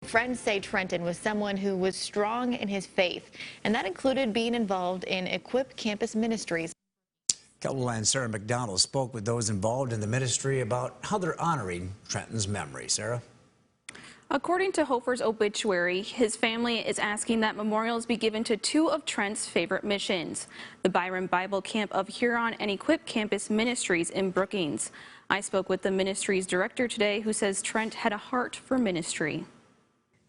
Friends say Trenton was someone who was strong in his faith, and that included being involved in Equip Campus Ministries. KELOLAND's Sarah McDonald spoke with those involved in the ministry about how they're honoring Trenton's memory. Sarah? According to Hofer's obituary, his family is asking that memorials be given to two of Trent's favorite missions, the Byron Bible Camp of Huron and Equip Campus Ministries in Brookings. I spoke with the ministry's director today, who says Trent had a heart for ministry.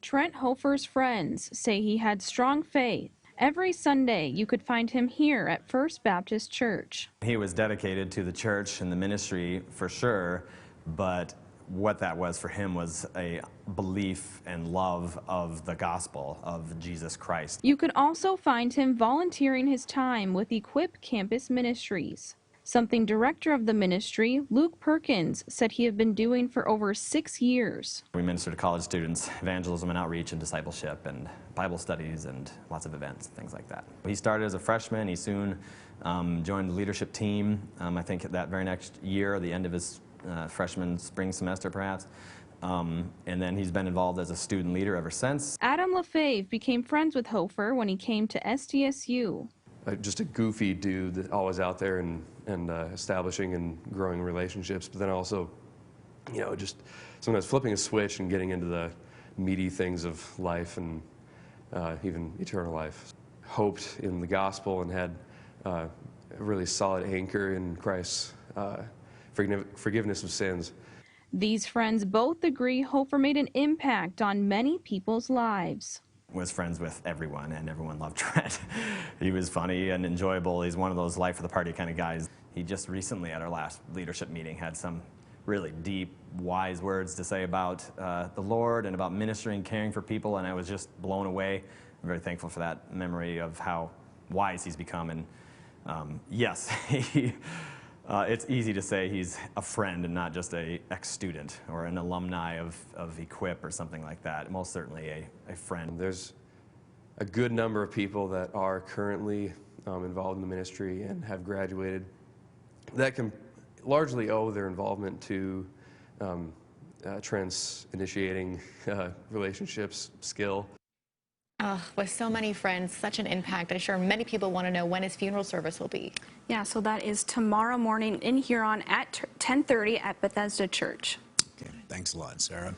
Trent Hofer's friends say he had strong faith. Every Sunday, you could find him here at First Baptist Church. He was dedicated to the church and the ministry for sure, but what that was for him was a belief and love of the gospel of Jesus Christ. You could also find him volunteering his time with Equip Campus Ministries, something director of the ministry, Luke Perkins, said he had been doing for over 6 years. We minister to college students, evangelism and outreach and discipleship and Bible studies and lots of events, things like that. He started as a freshman. He soon joined the leadership team, I think that very next year, the end of his freshman spring semester perhaps, and then he's been involved as a student leader ever since. Adam LaFave became friends with Hofer when he came to SDSU. Just a goofy dude that always out there and establishing and growing relationships, but then also, just sometimes flipping a switch and getting into the meaty things of life and even eternal life. Hoped in the gospel and had a really solid anchor in Christ's forgiveness of sins. These friends both agree Hofer made an impact on many people's lives. Was friends with everyone, and everyone loved Trent. He was funny and enjoyable. He's one of those life of the party kind of guys. He just recently at our last leadership meeting had some really deep, wise words to say about the Lord and about ministering, caring for people, and I was just blown away. I'm very thankful for that memory of how wise he's become. And yes, it's easy to say he's a friend and not just a ex-student or an alumni of Equip or something like that. Most certainly a friend. There's a good number of people that are currently involved in the ministry and have graduated that can largely owe their involvement to Trent's initiating relationships skill. With so many friends, such an impact. I'm sure many people want to know when his funeral service will be. Yeah, so that is tomorrow morning in Huron at 10:30 at Bethesda Church. Okay, thanks a lot, Sarah.